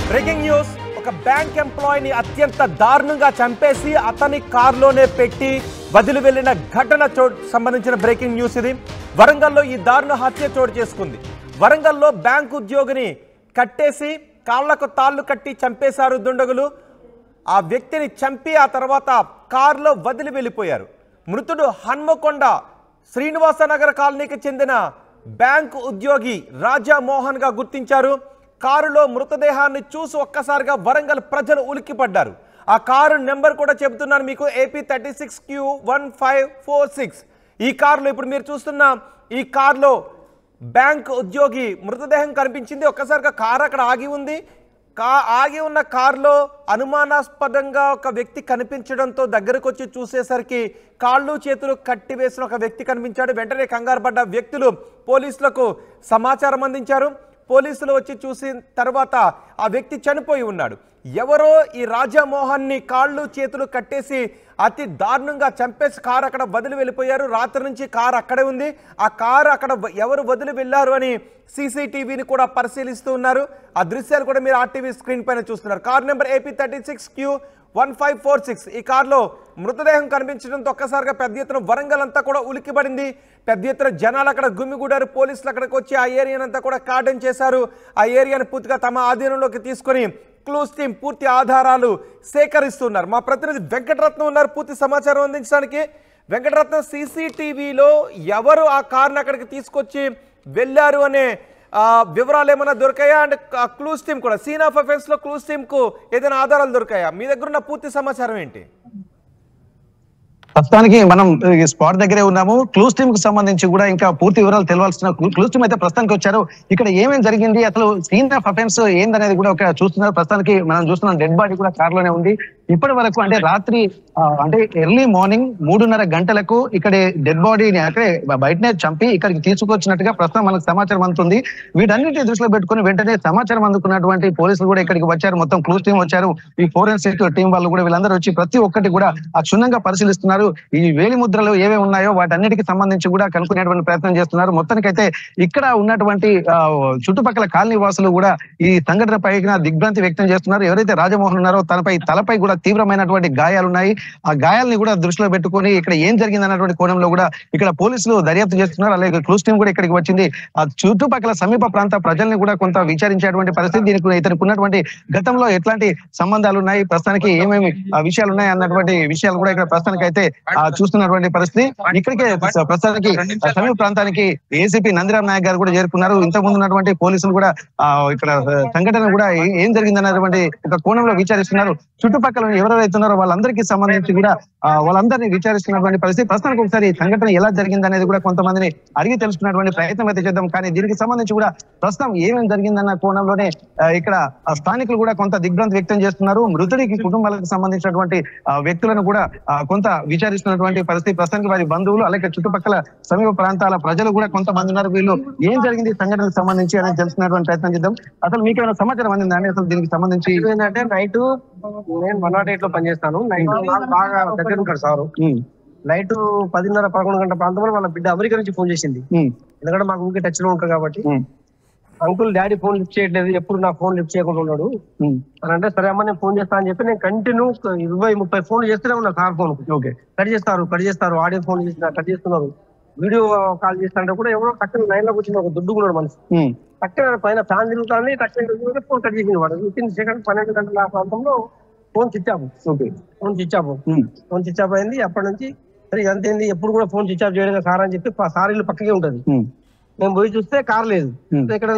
Breaking news. ఒక bank ఎంప్లాయీని అత్యంత దారుణంగా చంపేసి అతని కారులోనే పెట్టి వదిలి వెళ్లిన ఘటన సంబంధించిన బ్రేకింగ్ న్యూస్ ఇది. వరంగల్లో ఈ దారుణ హత్య చోటు చేసుకుంది. వరంగల్లో బ్యాంక్ ఉద్యోగిని కట్టేసి కాళ్లకు తాళ్లు కట్టి చంపేశారు దుండగులు. ఆ వ్యక్తిని చంపి ఆ తర్వాత కారులో వదిలి వెళ్ళిపోయారు. మృతుడు హన్మకొండ శ్రీనివాసనగర్ కాలనీకి చెందిన బ్యాంకు ఉద్యోగి రాజా మోహన్ గా గుర్తించారు. కారులో మృతదేహాన్ని చూసి ఒక్కసారిగా వరంగల్ ప్రజలు ఉలిక్కిపడ్డారు. ఆ కారు నెంబర్ కూడా చెబుతున్నాను మీకు, AP 36Q1546. ఈ కారులో ఇప్పుడు మీరు చూస్తున్న ఈ కారులో బ్యాంక్ ఉద్యోగి మృతదేహం కనిపించింది. ఒక్కసారిగా కారు అక్కడ ఆగి ఉంది. ఆగి ఉన్న కారులో అనుమానాస్పదంగా ఒక వ్యక్తి కనిపించడంతో దగ్గరకు వచ్చి చూసేసరికి కాళ్ళు చేతులు కట్టివేసిన ఒక వ్యక్తి కనిపించాడు. వెంటనే కంగారు పడ్డ వ్యక్తులు పోలీసులకు సమాచారం అందించారు. పోలీసులు వచ్చి చూసిన తర్వాత ఆ వ్యక్తి చనిపోయి ఉన్నాడు. ఎవరో ఈ రాజామోహన్ని కాళ్ళు చేతులు కట్టేసి అతి దారుణంగా చంపేసి కారు అక్కడ వదిలి వెళ్ళిపోయారు. రాత్రి నుంచి కారు అక్కడే ఉంది. ఆ కారు అక్కడ ఎవరు వదిలి వెళ్ళారు అని CCTVని కూడా పరిశీలిస్తూ ఉన్నారు. ఆ దృశ్యాలు కూడా మీరు RTV స్క్రీన్ పైన చూస్తున్నారు. Car number AP 36Q1546. ఈ కారులో మృతదేహం కనిపించడంతో ఒక్కసారిగా పెద్ద ఎత్తున వరంగల్ అంతా కూడా ఉలిక్కిపడింది. పెద్ద ఎత్తున జనాలు అక్కడ గుమిగూడారు. పోలీసులు అక్కడికి వచ్చి ఆ ఏరియానంతా కూడా కార్డన్ చేశారు. ఆ ఏరియాను పూర్తిగా తమ ఆధీనంలోకి తీసుకొని క్లూస్ టీం పూర్తి ఆధారాలు సేకరిస్తున్నారు. మా ప్రతినిధి వెంకటరత్నం ఉన్నారు పూర్తి సమాచారం అందించడానికి. వెంకటరత్నం, CCTVలో ఎవరు ఆ కారుని అక్కడికి తీసుకొచ్చి వెళ్ళారు అనే వివరాలు ఏమైనా దొరికాయా? అండ్ క్లూస్ టీం కూడా, సీన్ ఆఫ్ అఫెన్స్ లో క్లూస్ టీం కు ఏదైనా ఆధారాలు దొరికాయా? మీ దగ్గర ఉన్న పూర్తి సమాచారం ఏంటి? ప్రస్తుతానికి మనం స్పాట్ దగ్గరే ఉన్నాము. క్లూస్ టీమ్ కు సంబంధించి కూడా ఇంకా పూర్తి వివరాలు తెలవాల్సిన క్లూస్ టీమ్ అయితే ప్రస్తుతానికి వచ్చారు. ఇక్కడ ఏమేమి జరిగింది, అసలు సీన్ ఆఫ్ అఫెన్స్ ఏందనేది కూడా ఒక చూస్తున్నారు. ప్రస్తుతానికి మనం చూస్తున్నాం డెడ్ బాడీ కూడా కార్ లోనే ఉంది. ఇప్పటి వరకు అంటే రాత్రి అంటే ఎర్లీ మార్నింగ్ 3:30 గంటలకు ఇక్కడ డెడ్ బాడీని అక్కడే బయటనే చంపి ఇక్కడికి తీసుకొచ్చినట్టుగా ప్రస్తుతం మనకు సమాచారం అందుతుంది. వీటన్నిటిని దృష్టిలో పెట్టుకుని వెంటనే సమాచారం అందుకున్నటువంటి పోలీసులు కూడా ఇక్కడికి వచ్చారు. మొత్తం క్లూస్ టీం వచ్చారు. ఈ ఫోరెన్సిక్ టీం వాళ్ళు కూడా వీళ్ళందరూ వచ్చి ప్రతి ఒక్కటి కూడా క్షుణ్ణంగా పరిశీలిస్తున్నారు. ఈ వేలి ముద్రలు ఏవే ఉన్నాయో వాటన్నిటికి సంబంధించి కూడా కనుక్కునేటువంటి ప్రయత్నం చేస్తున్నారు. మొత్తానికైతే ఇక్కడ ఉన్నటువంటి చుట్టుపక్కల కాలనీ వాసులు కూడా ఈ సంఘటన పైన దిగ్భ్రాంతి వ్యక్తం చేస్తున్నారు. ఎవరైతే రాజమోహన్ ఉన్నారో తలపై కూడా తీవ్రమైనటువంటి గాయాలు ఉన్నాయి. ఆ గాయాలని కూడా దృష్టిలో పెట్టుకుని ఇక్కడ ఏం జరిగింది అన్నటువంటి కోణంలో కూడా ఇక్కడ పోలీసులు దర్యాప్తు చేస్తున్నారు. అలాగే క్లూస్ టీం కూడా ఇక్కడికి వచ్చింది. ఆ చుట్టుపక్కల సమీప ప్రాంత ప్రజల్ని కూడా కొంత విచారించేటువంటి పరిస్థితి. దీనికి ఇతనికి ఉన్నటువంటి గతంలో ఎట్లాంటి సంబంధాలు ఉన్నాయి, ప్రస్తుతానికి ఏమేమి విషయాలు ఉన్నాయి అన్నటువంటి విషయాలు కూడా ఇక్కడ ప్రస్తుతానికి అయితే చూస్తున్నటువంటి పరిస్థితి. ఇక్కడికే ప్రస్తుతానికి సమీప ప్రాంతానికి ACP నందిరామ్ నాయక్ గారు కూడా చేరుకున్నారు. ఇంతకు ముందు ఉన్నటువంటి పోలీసులు కూడా ఇక్కడ సంఘటన కూడా ఏం జరిగింది అన్నటువంటి ఒక కోణంలో విచారిస్తున్నారు. చుట్టుపక్కల ఎవరెవరైతే ఉన్నారో వాళ్ళందరికీ సంబంధించి కూడా వాళ్ళందరినీ విచారిస్తున్నటువంటి పరిస్థితి. ప్రస్తుతానికి ఒకసారి సంఘటన ఎలా జరిగింది అనేది కూడా కొంతమందిని అడిగి తెలుసుకున్నటువంటి ప్రయత్నం అయితే చేద్దాం. కానీ దీనికి సంబంధించి కూడా ప్రస్తుతం ఏమేమి జరిగిందన్న కోణంలోనే ఇక్కడ స్థానికులు కూడా కొంత దిగ్భ్రాంతి వ్యక్తం చేస్తున్నారు. మృతుడికి కుటుంబాలకు సంబంధించినటువంటి వ్యక్తులను కూడా కొంత విచారిస్తున్నటువంటి పరిస్థితి. ప్రస్తుతానికి వారి బంధువులు అలాగే చుట్టుపక్కల సమీప ప్రాంతాల ప్రజలు కూడా కొంతమంది ఉన్నారు. వీళ్ళు ఏం జరిగింది సంఘటనకు సంబంధించి అనేది తెలుసుకున్నటువంటి ప్రయత్నం చేద్దాం. అసలు మీకు ఏమైనా సమాచారం అందిందండి అసలు దీనికి సంబంధించి? ఏంటంటే నైట్ నేను 108 లో పనిచేస్తాను. నైట్ బాగా దగ్గర ఉంటాడు సారు. నైట్ 10:30-11 గంటల ప్రాంతంలో వాళ్ళ బిడ్డ అమెరికా నుంచి ఫోన్ చేసింది. ఎందుకంటే మాకు ఊరికే టచ్ లో ఉంటారు కాబట్టి, అంకుల్ డాడీ ఫోన్ లిఫ్ట్ చేయట్లేదు, ఎప్పుడు నా ఫోన్ లిఫ్ట్ చేయకుండా ఉన్నాడు అని అంటే, సరే అమ్మ నేను ఫోన్ చేస్తా అని చెప్పి నేను కంటిన్యూ 20-30 ఫోన్లు చేస్తూనే ఉన్నా సార్. ఫోన్ కట్ చేస్తారు, ఆడియో ఫోన్ చేసిన కట్ చేస్తున్నారు, వీడియో కాల్ చేస్తారంటే కూడా ఎవరో టక్కన లైన్ లో కూర్చుని ఒక దుడ్డుకున్నాడు మనిషి. టక్కన పైన ఫ్యాన్ తిరుగుతానని టక్కన ఫోన్ కట్ చేసింది వాడు. 15 సెకండ్ 12 గంటల ప్రాంతంలో ఫోన్ స్విచ్ ఆఫ్ అయింది. అప్పటి నుంచి సరే అంతేంది, ఎప్పుడు కూడా ఫోన్ స్విచ్ ఆఫ్ చేయడం సార్ అని చెప్పి సార్ ఇల్లు పక్కకే ఉంటది. మేము పోయి చూస్తే కార్ లేదు. ఇక్కడ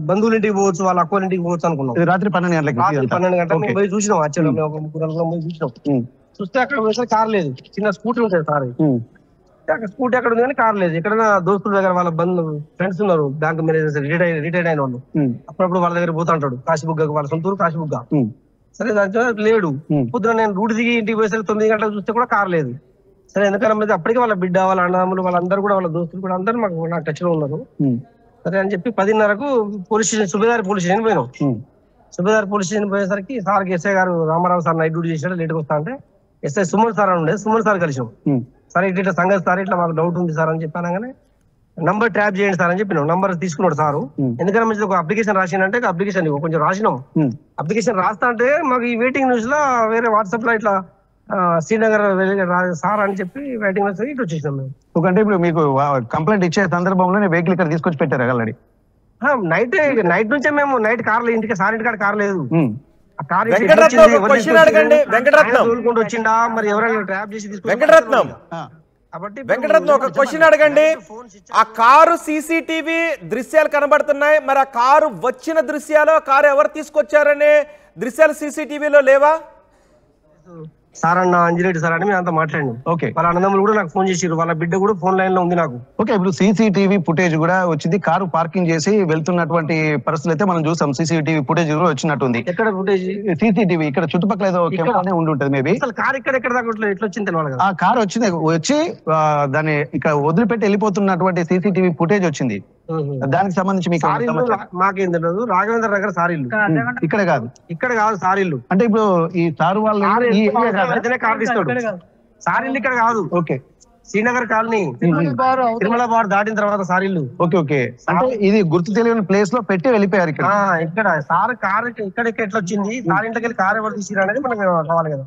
బంధువుల ఇంటికి పోవచ్చు, వాళ్ళ అక్కల ఇంటికి పోవచ్చు అనుకున్నాం. రాత్రి 12 గంటలకు మేము పోయి చూసినాం. యాక్చువల్గా ఒక 3 పోయి చూసినాం. చూస్తే అక్కడ పోతే కార్ లేదు. చిన్న స్కూటీ ఉంటుంది సార్. అక్కడ స్కూటీ అక్కడ ఉంది కానీ కార్ లేదు. ఎక్కడైనా దోస్తుల దగ్గర వాళ్ళ ఫ్రెండ్స్ ఉన్నారు, బ్యాంక్ మేనేజర్స్ రిటైర్డ్ అయిన వాళ్ళు. అప్పుడప్పుడు వాళ్ళ దగ్గర పోతా ఉంటాడు. కాశీబుగ్గ, వాళ్ళ సొంతూరు కాశీబుగ్గ. సరే దాంట్లో లేడు. పొద్దున నేను రూట్ దిగి ఇంటికి పోయేసరికి 9 గంటలకు చూస్తే కూడా కార్ లేదు. సరే ఎందుకన్నా అప్పటికే వాళ్ళ బిడ్డ, వాళ్ళ అన్నదమ్ములు, వాళ్ళందరూ కూడా వాళ్ళ దోస్తులు కూడా అందరూ మాకు నా టచ్ లో ఉన్నారు. సరే అని చెప్పి 10:30కు police station, Subedari police station పోయినాం. సుబేదారి పోలీస్ స్టేషన్ పోయేసరికి సార్కి ఎస్ఐ గారు రామారావు సార్ నైట్ డ్యూటీ చేశాడు, లేట్గా వస్తా అంటే ఎస్ఐ సుమన్ సార్ అని ఉండే, సుమన్ సార్ కలిసాం. సరే ఇట్లా సంగతి సార్ ఇట్లా మాకు డౌట్ ఉంది సార్ అని చెప్పానగానే నంబర్ ట్యాప్ చేయండి సార్ అని చెప్పినాం. నంబర్ తీసుకున్నాడు సారు. ఎందుకంటే మంచిది ఒక అప్లికేషన్ రాసిందంటే అప్లికేషన్ కొంచెం రాసినాం. అప్లికేషన్ రాస్తా అంటే మాకు ఈ వెయిటింగ్ న్యూస్ లో వేరే వాట్సాప్ లో ఇట్లా శ్రీనగర్ సార్ అని చెప్పి వెయిటింగ్ న్యూస్ ఇటు వచ్చేసినాం మేము. అంటే ఇప్పుడు మీకు కంప్లైంట్ ఇచ్చే సందర్భంలో వెహికల్ ఇక్కడ తీసుకొచ్చి పెట్టారు ఆల్రెడీ? నైట్ నుంచే మేము నైట్ కార్లు ఇంటికి సార్ ఇంటి కాడ కార్ లేదు. వచ్చిండా మరి ఎవరైనా ట్రాప్ చేసి వెంకటరత్నం ఒక క్వశ్చన్ అడగండి. ఆ కారు సీసీటీవీ దృశ్యాలు కనబడుతున్నాయి, మరి ఆ కారు వచ్చిన దృశ్యాలు, కారు ఎవరు తీసుకొచ్చారనే దృశ్యాలు సీసీటీవీలో లేవా? సార్ అన్న అంజిరెడ్డి సార్ అని మేము అంతా మాట్లాడినాం. ఓకే, వాళ్ళ అన్నదమ్ములు కూడా నాకు ఫోన్ చేసిరు, వాళ్ళ బిడ్డ కూడా ఫోన్ లైన్ లో ఉంది నాకు. ఓకే, ఇప్పుడు సీసీటీవీ ఫుటేజ్ కూడా వచ్చింది. కారు పార్కింగ్ చేసి వెళ్తున్నటువంటి పరిస్థితులు అయితే మనం చూసాం. సీసీటీవీ ఫుటేజ్ కూడా వచ్చినట్టుంది. ఎక్కడ ఫుటేజ్? సీసీటీవీ ఇక్కడ చుట్టుపక్కల ఏదో కెమెరానే ఉండి ఉంటుంది మేబీ. అసలు కార్ ఎక్కడ దాకా ఎట్లా వచ్చింది తెలియాలి. ఆ కారు వచ్చి దాన్ని ఇక్కడ వదిలిపెట్టి వెళ్ళిపోతున్నటువంటి సీసీటీవీ ఫుటేజ్ వచ్చింది. దానికి సంబంధించి మీకు మాకేం తెలియదు. రాఘవేంద్ర నగర్ సార్ ఇల్లు ఇక్కడ కాదు సార్ ఇల్లు. అంటే ఇప్పుడు ఈ సారు వాళ్ళు కార్ తీస్తాడు. సార్ ఇల్లు ఇక్కడ కాదు. Okay, Srinagar colony Tirumala bar దాటిన తర్వాత సార్ ఇల్లు. ఓకే, అంటే ఇది గుర్తు తెలియని ప్లేస్ లో పెట్టి వెళ్ళిపోయారు ఇక్కడ. ఇక్కడ సార్ కార్ ఇక్కడ ఎట్లా వచ్చింది, సార్ ఇంట్లోకి వెళ్ళి కార్ ఎవరు తీసిరా అనేది మనకు కావాలి కదా.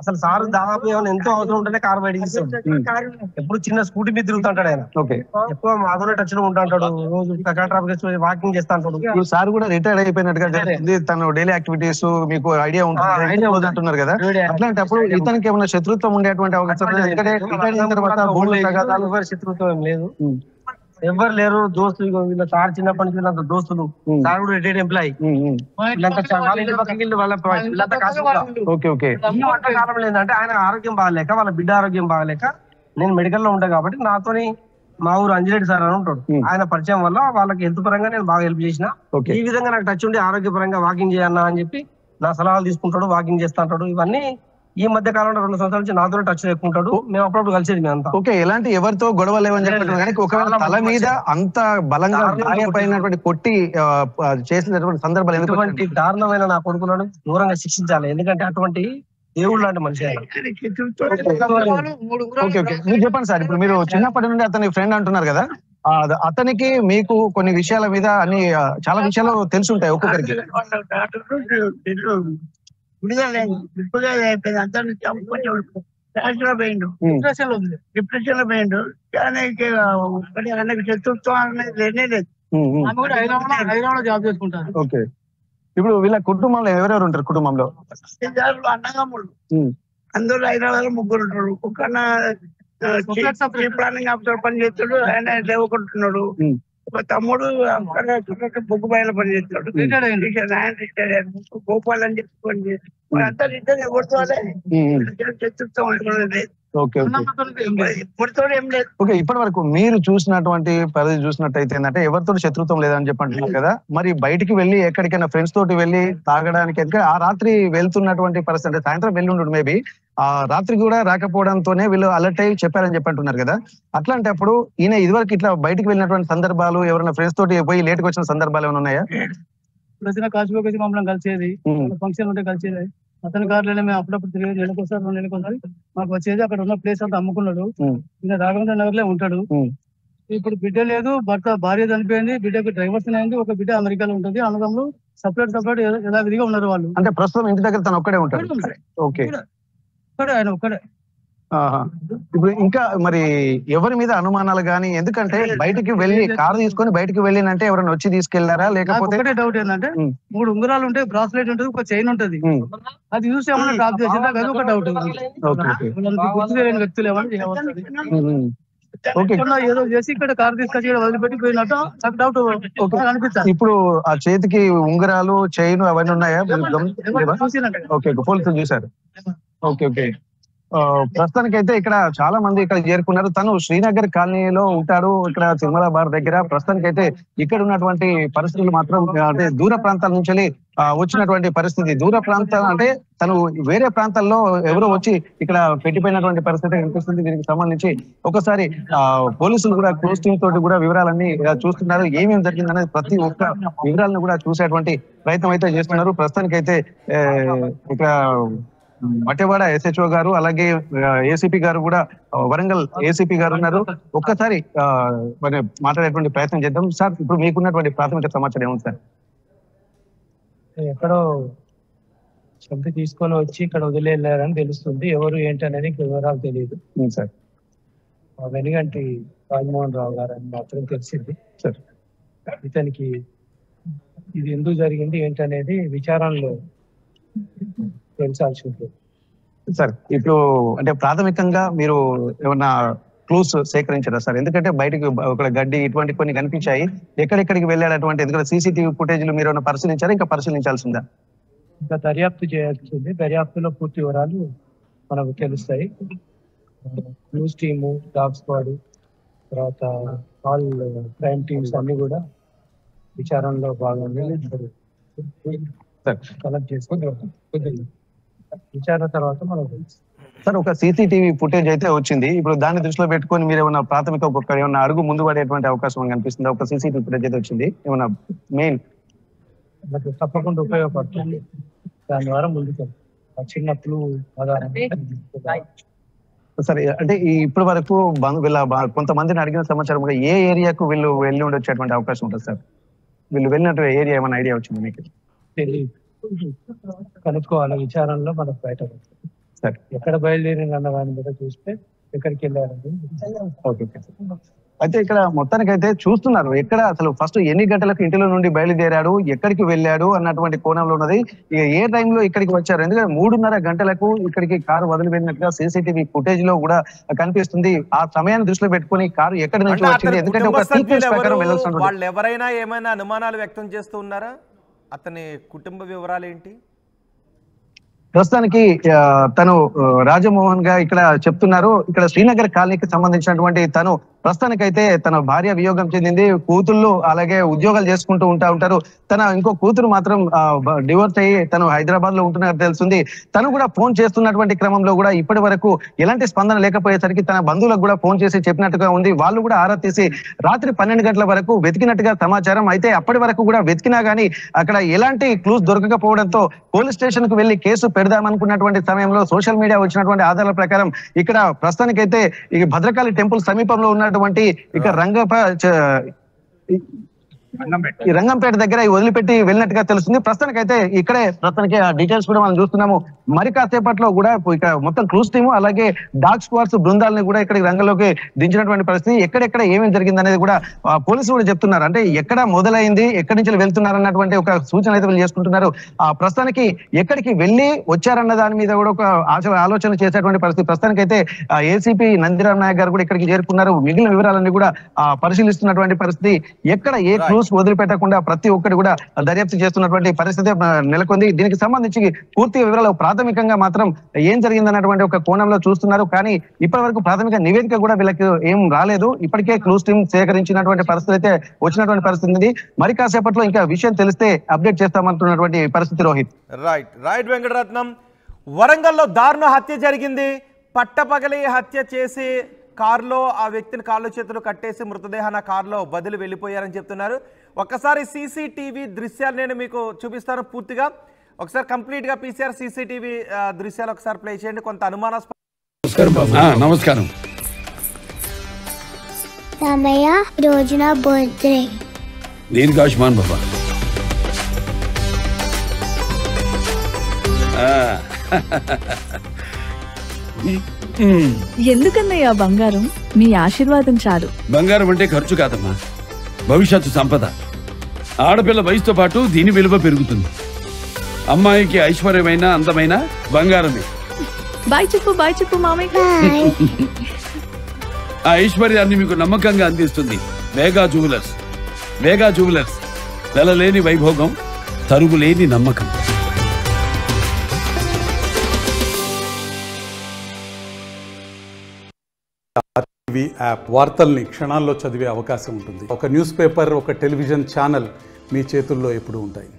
అసలు సార్ దాదాపు ఏమైనా ఎంతో అవసరం ఉంటేనే కార్ బయట తీస్తాడు. ఎప్పుడు చిన్న స్కూటీ మీద తిరుగుతుంటాడు ఆయన. ఎక్కువ మాధురే టచ్ లో ఉంటాడు. రోజు ట్రాఫిక్ వాకింగ్ చేస్తా ఉంటాడు. సార్ కూడా రిటైర్డ్ అయిపోయినట్టుగా తన డైలీ యాక్టివిటీస్ మీకు ఐడియా ఉంటుంది అంటున్నారు కదా. అట్లాంటప్పుడు ఇతనికి ఏమైనా శత్రుత్వం ఉండేటువంటి అవకాశం? శత్రుత్వం ఏం లేదు, ఎవరు లేరు. దోస్తులు వీళ్ళ సార్ చిన్నప్పటి నుంచి వీళ్ళంత దోస్తులు. సార్ కూడా రిటైర్డ్ ఎంప్లాయీ. కాలం లేదంటే ఆయన ఆరోగ్యం బాగాలేక, వాళ్ళ బిడ్డ ఆరోగ్యం బాగాలేక నేను మెడికల్ లో ఉంటా కాబట్టి నాతోని మా ఊరు అంజిరెడ్డి సార్ అని ఉంటాడు. ఆయన పరిచయం వల్ల వాళ్ళకి హెల్త్ పరంగా నేను బాగా హెల్ప్ చేసిన. ఈ విధంగా నాకు టచ్ ఉండి ఆరోగ్యపరంగా వాకింగ్ చేయన్నా అని చెప్పి నా సలహాలు తీసుకుంటాడు, వాకింగ్ చేస్తా ఉంటాడు. ఇవన్నీ ఈ మధ్య కాలంలో 2 సంవత్సరాల నుంచి నాతో టచ్ ఎక్కుంటాడు. మేము అప్పుడప్పుడు కలిసేది మేమంతా. ఓకే, ఎలాంటి ఎవరితో గొడవ లేవని చెప్పారు కానీ ఒకవేళ తల మీద అంత బలంగా గాయపడినటువంటి కొట్టి చేసినటువంటి సందర్భాలు ఎటువంటి దారుణమైన నా కొడుకులను దూరంగా శిక్షించాలి. ఎందుకంటే అటువంటి దేవుడు లాంటి మనిషి. మీరు చెప్పండి సార్, ఇప్పుడు మీరు చిన్నప్పటి నుండి అతని ఫ్రెండ్ అంటున్నారు కదా, అతనికి మీకు కొన్ని విషయాల మీద అన్ని చాలా విషయాలు తెలుసుంటాయి ఒక్కొక్కరికి. డిప్రెషన్ లో పోయిండు. శత్రుత్వం అనేది లేనే లేదు. జాబ్ చేసుకుంటారు. ఓకే, ఇప్పుడు వీళ్ళ కుటుంబంలో ఎవరెవరు ఉంటారు? కుటుంబంలో అన్నదమ్ములు అందరూ హైదరాబాద్ లో 3 ఉంటారు. ఒక ప్లానింగ్ ఆఫీసర్ పని చేస్తాడు, ఆయన లేవకుంటున్నాడు. ఒక తమ్ముడు బొగ్గు బయలు పని చేస్తాడు, గోపాల్ అని చెప్పి పని చేస్తాడు. అంతా రిటర్న్ ఎవరితోనే శత్రుత్వం ఓకే, ఇప్పటి వరకు మీరు చూసినటువంటి పరిధి చూసినట్టయితే ఏంటంటే ఎవరితో శత్రుత్వం లేదని చెప్పి అంటున్నారు కదా. మరి బయటికి వెళ్ళి ఎక్కడికైనా ఫ్రెండ్స్ తోటి వెళ్ళి తాగడానికి ఆ రాత్రి వెళ్తున్నటువంటి పరిస్థితి, అంటే సాయంత్రం వెళ్ళి ఉండడు మేబీ, ఆ రాత్రి కూడా రాకపోవడంతోనే వీళ్ళు అలర్ట్ అయ్యి చెప్పారని చెప్పి అంటున్నారు కదా. అట్లాంటప్పుడు ఈయన ఇదివరకు ఇట్లా బయటికి వెళ్ళినటువంటి సందర్భాలు, ఎవరైనా ఫ్రెండ్స్ తోటి పోయి లేట్కి వచ్చిన సందర్భాలు ఏమైనా ఉన్నాయా? కాశీలోకి వచ్చి మమ్మల్ని కలిసేది, ఫంక్షన్ ఉంటే కలిసేది. అతని కార్లోనే మేము అప్పుడప్పుడు తిరిగి నెలకోసారి 2 నెలలకోసారి మాకు వచ్చేది. అక్కడ ఉన్న ప్లేస్ అంతా అమ్ముకున్నాడు. ఈయన రాఘవేంద్ర నగర్ లో ఉంటాడు. ఇప్పుడు బిడ్డ లేదు, భార్య చనిపోయింది, బిడ్డకు డ్రైవర్స్ అయింది, ఒక బిడ్డ అమెరికాలో ఉంటుంది. అన్నదమ్ములు సపరేట్ యథావిధిగా ఉన్నారు వాళ్ళు. అంటే ప్రస్తుతం ఇంటి దగ్గర తను ఒక్కడే ఉంటాడు. ఓకే, ఆయన ఒక్కడే. ఇప్పుడు ఇంకా మరి ఎవరి మీద అనుమానాలు గానీ, ఎందుకంటే బయటికి వెళ్ళి కారు తీసుకొని బయటికి వెళ్ళినంటే ఎవరైనా వచ్చి తీసుకెళ్లారా లేకపోతే? ఒకటే డౌట్ ఏంటంటే 3 ఉంగరాలు ఉంటాయి, బ్రాస్లెట్ ఉంటుంది, ఒక చైన్ ఉంటది. అది చూసి ఏమన్నా డ్రాప్ చేసిందా? అది ఒక డౌట్. గుర్తు తెలియని వ్యక్తులు ఏమన్నా ఏదో చేసి ఇక్కడ కారు తీసుకొచ్చి వదిలిపెట్టి పోయినట్టు నాకు డౌట్ అనిపిస్తుంది. ఇప్పుడు ఆ చేతికి ఉంగరాలు, చైన్ అవన్నీ ఉన్నాయా? ఓకే, పోలీసులు చూసారు. ఓకే ఓకే, ప్రస్తుతానికి అయితే ఇక్కడ చాలా మంది ఇక్కడ చేరుకున్నారు. తను శ్రీనగర్ కాలనీలో ఉంటాడు, ఇక్కడ తిరుమల బార్ దగ్గర. ప్రస్తుతానికి అయితే ఇక్కడ ఉన్నటువంటి పరిస్థితులు మాత్రం అంటే దూర ప్రాంతాల నుంచి వచ్చినటువంటి పరిస్థితి. దూర ప్రాంతాలు అంటే తను వేరే ప్రాంతాల్లో ఎవరో వచ్చి ఇక్కడ పెట్టిపోయినటువంటి పరిస్థితి కనిపిస్తుంది. దీనికి సంబంధించి ఒకసారి పోలీసులు కూడా క్లోజ్ టీమ్ తోటి కూడా వివరాలన్నీ చూస్తున్నారు. ఏమేమి జరిగిందనేది ప్రతి ఒక్క వివరాలను కూడా చూసేటువంటి ప్రయత్నం అయితే చేస్తున్నారు. ప్రస్తుతానికి అయితే ఇక్కడ మట్టెవాడ SHO గారు అలాగే ACP గారు కూడా వరంగల్ ACP గారు ఉన్నారు. ఒక్కసారి మరి మాట్లాడేటువంటి ప్రయత్నం చేద్దాం. సార్, ఇప్పుడు మీకున్నటువంటి ప్రాథమిక సమాచారం ఏముంది సార్? ఎక్కడో చంపి తీసుకొని వచ్చి ఇక్కడ వదిలేళ్ళారని తెలుస్తుంది. ఎవరు ఏంటి అనేది వివరాలు తెలియదు సార్. వెనుగంటి రాజమోహన్ రావు గారు అని మాత్రం తెలిసింది సార్. ఇతనికి ఇది ఎందుకు జరిగింది ఏంటనేది విచారణలో తెలిసాల్సి ఉంటుంది సార్. ఇప్పుడు అంటే ప్రాథమికంగా మీరు ఏమన్నా క్లూస్ సేకరించారా సార్? ఎందుకంటే బయటకు ఒక గడ్డి ఇటువంటి కొన్ని కనిపించాయి. ఎక్కడెక్కడికి వెళ్ళాడటువంటి, ఎందుకంటే CCTV ఫుటేజ్లు మీరు ఏమైనా పరిశీలించారా, ఇంకా పరిశీలించాల్సిందా? ఇంకా దర్యాప్తు చేయాల్సింది. దర్యాప్తులో పూర్తి వివరాలు మనకు తెలుస్తాయి. న్యూస్ టీము, డాగ్ స్క్వాడ్, తర్వాత ఆల్ క్రైమ్ టీమ్స్ అన్ని కూడా విచారణలో భాగంగా కలెక్ట్ చేసుకుని విచారణ తర్వాత మనకు సార్, ఒక CCTV ఫుటేజ్ అయితే వచ్చింది. ఇప్పుడు దాన్ని దృష్టిలో పెట్టుకొని మీరు ఏమైనా ప్రాథమిక ఏమైనా అడుగు ముందు పడేటువంటి అవకాశం కనిపిస్తుంది? ఒక CCTV ఫుటేజ్ అయితే వచ్చింది, ఏమైనా మెయిన్ మనకు తప్పకుండా ఉపయోగపడుతుంది. దాని ద్వారా ముందుకు చిన్న క్లూ సరే. అంటే ఇప్పటి వరకు కొంతమందిని అడిగిన సమాచారం కూడా ఏ ఏరియాకు వీళ్ళు వెళ్ళి ఉండొచ్చేటువంటి అవకాశం ఉంటుంది సార్? వీళ్ళు వెళ్ళినట్టు ఏరియా ఏమైనా ఐడియా వచ్చింది మీకు? తెలియదు, కనుక్కోవాలి. విచారణలో మనకు బయటపడుతుంది. సరే. ఎక్కడ బయలుదేరింది అన్న దాని మీద చూస్తే ఎక్కడికి వెళ్ళారని. ఓకే. అయితే ఇక్కడ మొత్తానికైతే చూస్తున్నారు, ఎక్కడ అసలు ఫస్ట్ ఎన్ని గంటలకు ఇంటిలో నుండి బయలుదేరాడు, ఎక్కడికి వెళ్ళాడు అన్నటువంటి కోణంలో ఉన్నది. ఇక ఏ టైంలో ఇక్కడికి వచ్చారు, ఎందుకంటే 3:30 గంటలకు ఇక్కడికి కారు వదిలిపెట్టినట్టుగా CCTV ఫుటేజ్ లో కూడా కనిపిస్తుంది. ఆ సమయాన్ని దృష్టిలో పెట్టుకుని కారు ఎక్కడి నుంచి వచ్చింది, ఎందుకంటే ఒక సీక్వెన్స్ ప్రకారం వెళ్ళాల్సిన వాళ్ళు ఎవరైనా ఏమైనా అనుమానాలు వ్యక్తం చేస్తూ ఉన్నారా? అతని కుటుంబ వివరాలు ఏంటి? ప్రస్తుతానికి తను రాజమోహన్ గా ఇక్కడ చెప్తున్నారు. ఇక్కడ శ్రీనగర్ కాలనీకి సంబంధించినటువంటి తను ప్రస్తుతానికైతే తన భార్య వియోగం చెందింది. కూతుళ్ళు అలాగే ఉద్యోగాలు చేసుకుంటూ ఉంటారు. తన ఇంకో కూతురు మాత్రం డివోర్స్ అయ్యి తను హైదరాబాద్ లో ఉంటున్నట్టు తెలుస్తుంది. తను కూడా ఫోన్ చేస్తున్నటువంటి క్రమంలో కూడా ఇప్పటి వరకు ఎలాంటి స్పందన లేకపోయేసరికి తన బంధువులకు కూడా ఫోన్ చేసి చెప్పినట్టుగా ఉంది. వాళ్ళు కూడా ఆరా తీసి రాత్రి 12 గంటల వరకు వెతికినట్టుగా సమాచారం. అయితే అప్పటి వరకు కూడా వెతికినా గానీ అక్కడ ఎలాంటి క్లూస్ దొరకకపోవడంతో పోలీస్ స్టేషన్ కు వెళ్లి కేసు పెడదామనుకున్నటువంటి సమయంలో సోషల్ మీడియా వచ్చినటువంటి ఆధారాల ప్రకారం ఇక్కడ ప్రస్తుతానికైతే ఈ భద్రకాళి టెంపుల్ సమీపంలో ఉన్నటువంటి ఇక రంగంపేట దగ్గర వదిలిపెట్టి వెళ్ళినట్టుగా తెలుస్తుంది. ప్రస్తుతానికైతే ప్రస్తుతానికి ఆ డీటెయిల్స్ కూడా మనం చూస్తున్నాము. మరి కాసేపట్లో కూడా ఇక మొత్తం క్లూస్ టీము అలాగే డాగ్ స్క్వాడ్స్ బృందాలని కూడా ఇక్కడికి రంగంలోకి దించినటువంటి పరిస్థితి. ఎక్కడెక్కడ ఏమేమి జరిగింది అనేది కూడా పోలీసులు కూడా చెప్తున్నారు. అంటే ఎక్కడ మొదలైంది, ఎక్కడి నుంచి వెళ్తున్నారు అన్నటువంటి ఒక సూచన అయితే వీళ్ళు చేసుకుంటున్నారు. ప్రస్తుతానికి ఎక్కడికి వెళ్ళి వచ్చారన్న దాని మీద కూడా ఒక ఆలోచన చేసేటువంటి పరిస్థితి. ప్రస్తుతానికైతే ACP నందిరామ్ నాయక్ గారు కూడా ఇక్కడికి చేరుకున్నారు. మిగిలిన వివరాలన్నీ కూడా పరిశీలిస్తున్నటువంటి పరిస్థితి. ఎక్కడ ఏ క్లూస్ వదిలిపెట్టకుండా ప్రతి ఒక్కటి కూడా దర్యాప్తు చేస్తున్నటువంటి పరిస్థితి నెలకొంది. దీనికి సంబంధించి పూర్తి వివరాలు ప్రాథమికంగా మాత్రం ఏం జరిగిందన్నటువంటి ఒక కోణంలో చూస్తున్నారు. కానీ ఇప్పటి వరకు ప్రాథమిక నివేదిక కూడా వీళ్ళకి ఏం రాలేదు. ఇప్పటికే క్లూస్ టీమ్ సేకరించినటువంటి పరిస్థితి అయితే వచ్చినటువంటి పరిస్థితి ఉంది. మరి కాసేపట్లో ఇంకా విషయం తెలిస్తే అప్డేట్ చేస్తామంటున్నటువంటి పరిస్థితి. రోహిత్. రైట్ వెంకటరత్నం, వరంగల్లో దారుణ హత్య జరిగింది. పట్టపగలి హత్య చేసి కారులో ఆ వ్యక్తిని కాళ్ళు చేతులు కట్టేసి మృతదేహాన్ని ఆ కారులో బదిలి వెళ్ళిపోయారని చెప్తున్నారు. ఒక్కసారి CCTV దృశ్యాలు నేను మీకు చూపిస్తాను పూర్తిగా. ఒకసారి కంప్లీట్గా PCR CCTV దృశ్యాలు ఒకసారి ప్లే చేయండి. కొంత అనుమానాస్పద. నమస్కారం. రోజున బర్త్డే. దీర్ఘాయుష్మాన్ బాబా. ఎందుకన్నయ్యా బంగారం? మీ ఆశీర్వాదం చాలు. బంగారం అంటే ఖర్చు కాదమ్మా, భవిష్యత్తు సంపద. ఆడపిల్ల వయసుతో పాటు దీని విలువ పెరుగుతుంది. అమ్మాయికి ఐశ్వర్యమైన అందమైన బంగారమే. బాయ్ చెప్పు మామయ్య. ఆ ఐశ్వర్యాన్ని మీకు నమ్మకంగా అందిస్తుంది వేగా జ్యువెలర్స్. వేగా జ్యువెలర్స్, వెలలేని వైభోగం, తరుగులేని నమ్మకం. టీవీ యాప్ వార్తల్ని క్షణాల్లో చదివే అవకాశం ఉంటుంది. ఒక న్యూస్ పేపర్, ఒక టెలివిజన్ ఛానల్ మీ చేతుల్లో ఎప్పుడూ ఉంటాయి.